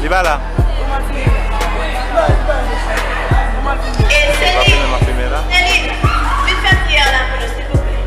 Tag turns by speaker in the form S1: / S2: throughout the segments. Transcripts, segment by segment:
S1: Il va là.
S2: Et Céline, vite faire prière là pour nous, s'il vous plaît.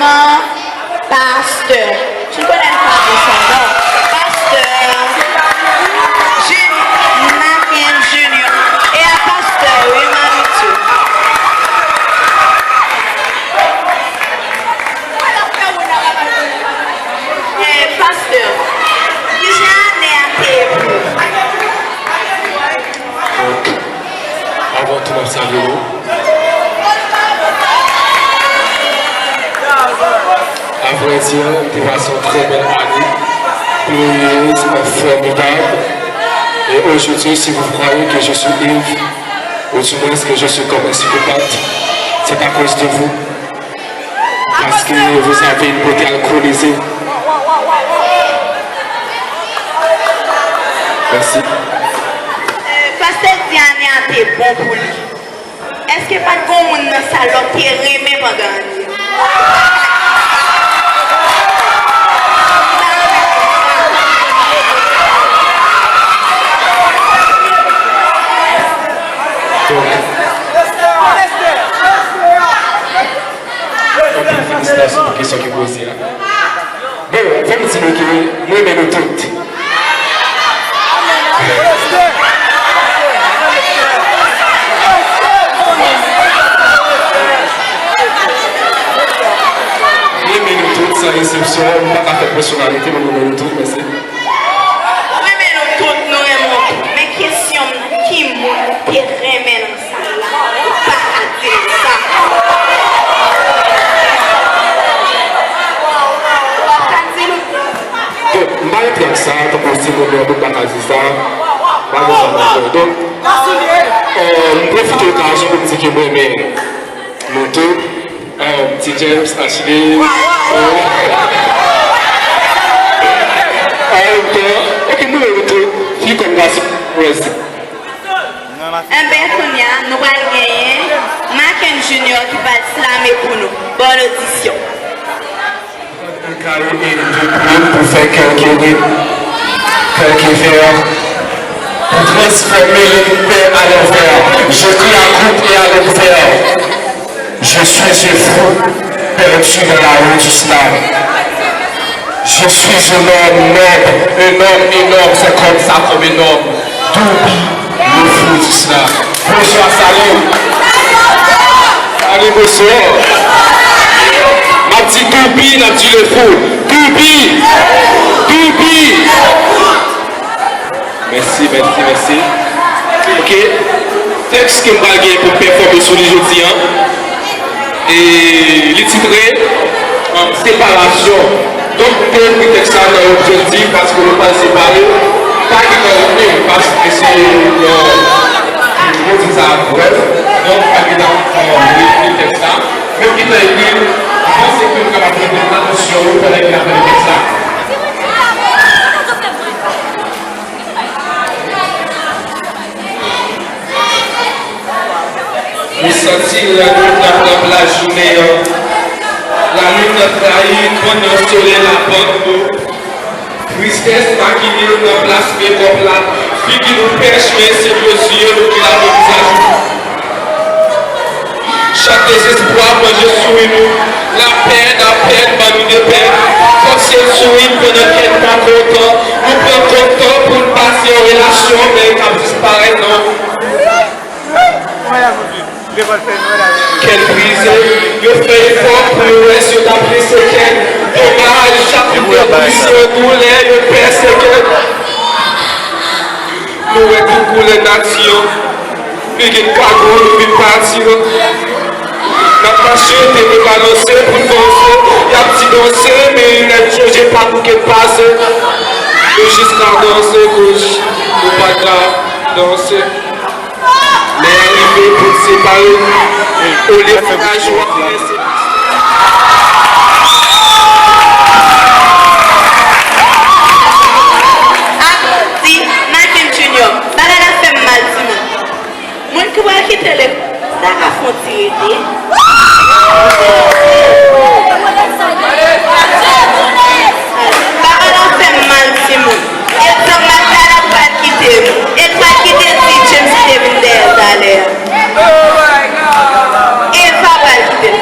S2: également Pasteur. Tu ne connais pas son nom. Pasteur Macken Junior. Et à Pasteur, oui, Manitou. Et Pasteur,
S1: avant tout, nous saluons. À vrai dire, de façon très belle année, glorieuse, formidable. Et aujourd'hui, si vous croyez que je suis Yves, ou du moins que je suis comme un psychopathe, c'est à cause de vous. Parce que vous avez une beauté alcoolisée. Merci.
S2: Pasteur Diane a été bon pour lui. Est-ce que pas de bon monde dans sa salon qui est remis pendant l'année?
S1: Félicitations pour la question qui est posée. Bon, vous me dites que nous aimons toutes. Nous aimons toutes sans exception. On ne va pas faire personnalité, mais nous aimons toutes. Merci.
S2: Nous aimons toutes, nous aimons toutes. Mais question qui monte et remet dans ça là, pas dire ça.
S1: Donc, je vais prendre ça, donc aussi, je vais vous partager ça. Donc, je profite de l'occasion pour dire que moi, mon tout, petit James, Ashley, ok, nous, le tout, fille comme ça, c'est
S2: Un Bertounia, nous allons gagner Macken Junior qui va slammer pour nous. Bonne audition.
S1: Pour faire quelques vers, pour transformer l'univers à l'envers. Je crie à groupe et à l'envers. Je suis un fou perdu dans la rue du slam. Je suis un homme énorme, c'est comme ça comme énorme. Doubi, le fou du slam. Bonsoir, salut. Allez, bonsoir. Ma petite Doubi, la petite le fou. Doubi. Merci. Ok. Texte que je vais gagner pour performer sur les jeudis. Et les titré séparation. Donc, je vais pris texte dans l'objectif parce que nous ne pas séparer. Pas qu'il y a parce que c'est. Je dis ça bref. Donc, pas qu'il y a le texte là. Même qui t'a écrit, je pense que nous avons fait une attention pour la texte là. Nous sentons la lutte la journée. La lune a trahi, pendant le soleil la bande. Tristesse maquinée dans la place, mais comme là, puis qui nous pêche, mais c'est le yeux qui la visage. Chaque désespoir, moi je souris nous. La peine, pas nous de peine. Forcer le sourire pendant qu'elle n'est pas content. Nous prenons ton temps pour nous passer en relation, mais quand disparaît, non. Quelle brise, je fais effort pour le reste, je t'appelle ce qu'elle. Dommage, chaque brise, douleur, je perds ce qu'elle. Nous sommes pour les nations, nous sommes cargo, nous sommes partir. Notre passion était de balancer pour danser. Il y a petit danser, mais il n'a changé pas pour qu'elle passe. Nous jusqu'à danser, gauche, nous pas grave, danser. Mais arrivé pour se séparer, au lieu de la joie,
S2: Applaudis Macken Junior. Ça a fait mal, Simon. Moi qui vois qui te lève, ça a fait tirer. Ça a fait mal, Simon. Et ça m'a pas quitté. Et pas quitté si James David d'ailleurs. Et ça va quitter.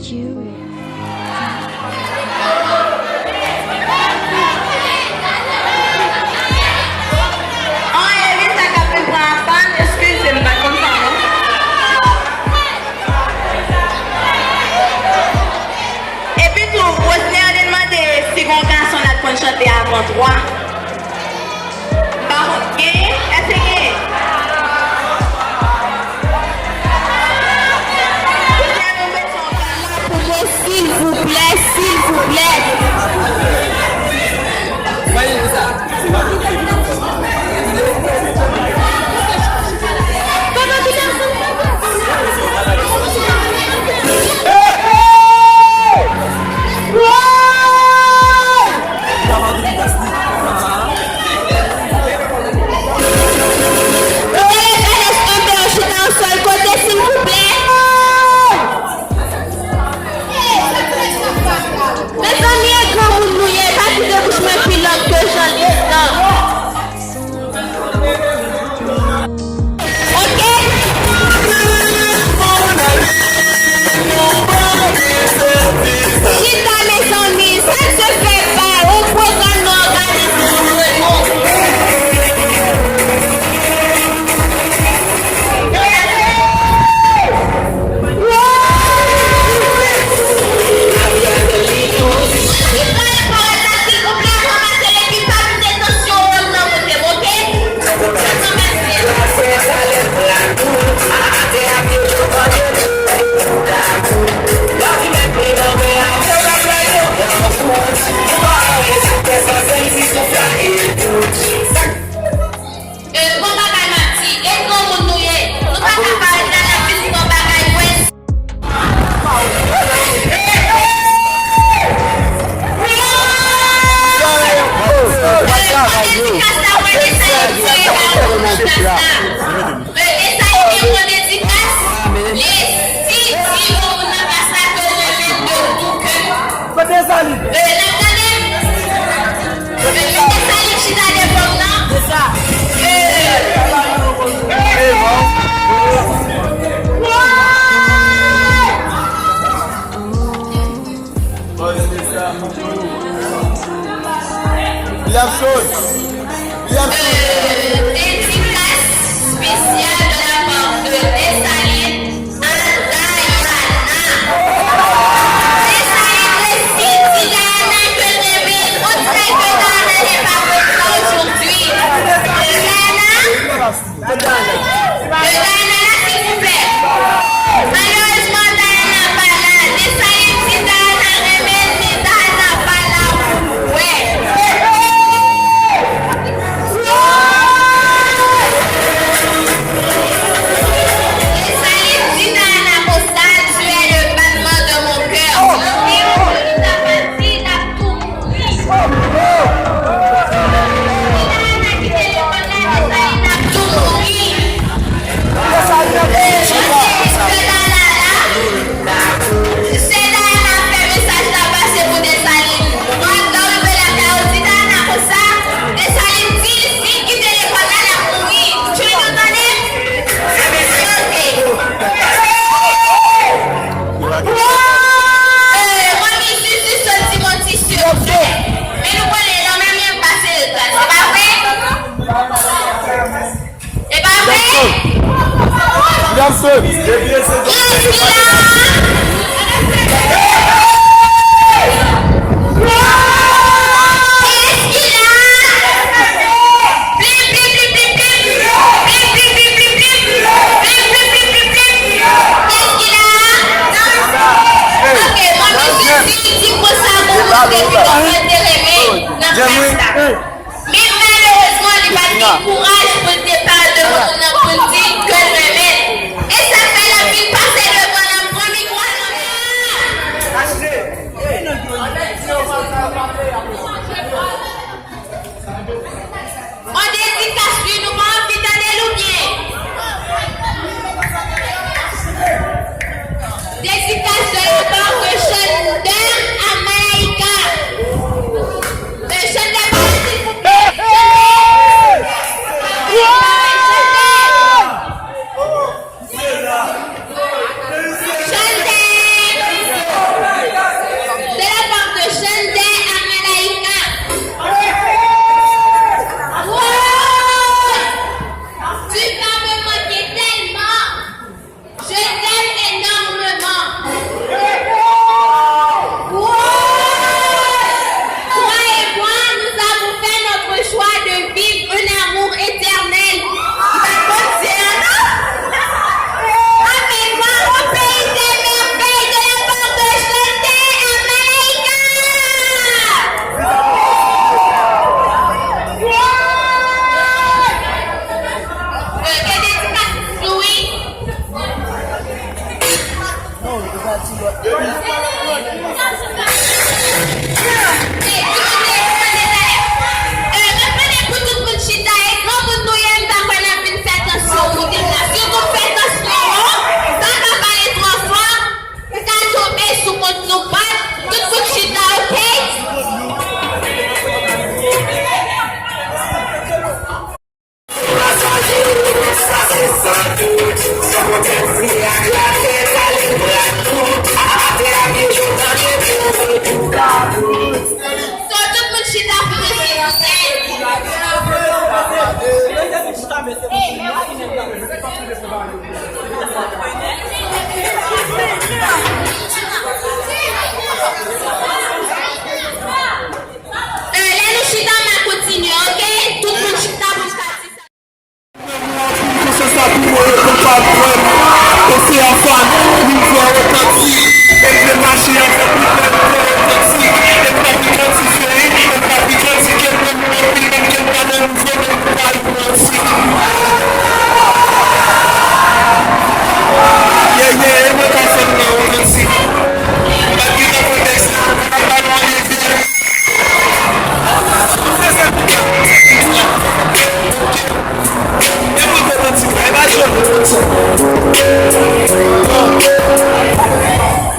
S3: you.
S2: Chanter avant droit. Par contre, essayez.
S3: S'il vous plaît, s'il vous plaît.
S2: Courage pour le départ de mon enfant, que je vais mettre. Et ça fait la vie passer devant l'enfant.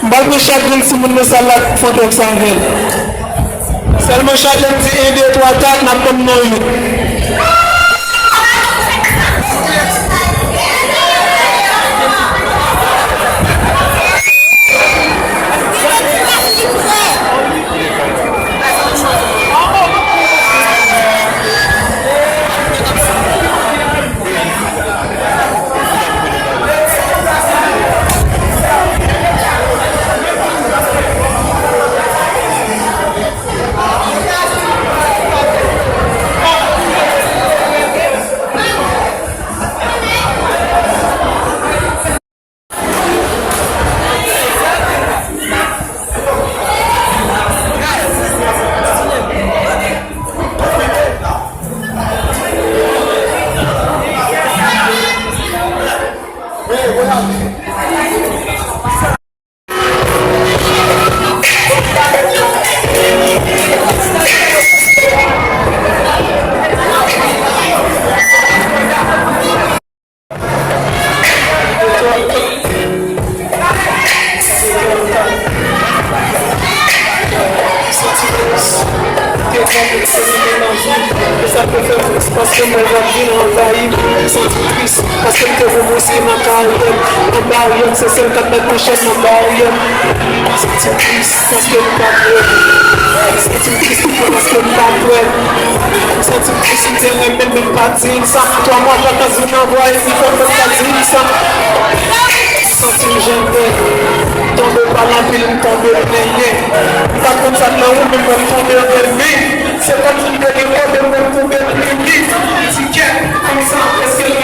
S4: Mbal chacun si mën na salat photo ak sangel seulement chacun si 1 2 3 4 na comme noonu Parce que moi j'ai vu envahi, senti triste, parce que je veux aussi ma carrière. En barrière, c'est celle qui a fait prochaine en barrière. Senti triste, parce que je ne pas prêt. Senti triste, parce que je ne pas prêt. Senti triste, je ne même pas dire ça. Toi, moi, j'ai pas besoin d'envoyer, il faut que ça dise ça. Senti que j'aime tomber par la ville, tomber plein. Pas comme ça, là où même tomber en dernier. C'est pas une bonne école de me tomber en dernier. Ticket, comme ça, est-ce que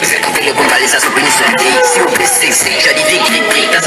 S5: Vous êtes trompé le combat, les assauts bénissent la vie. Si vous blessez, j'allais dire qu'il est pris, t'as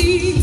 S5: dit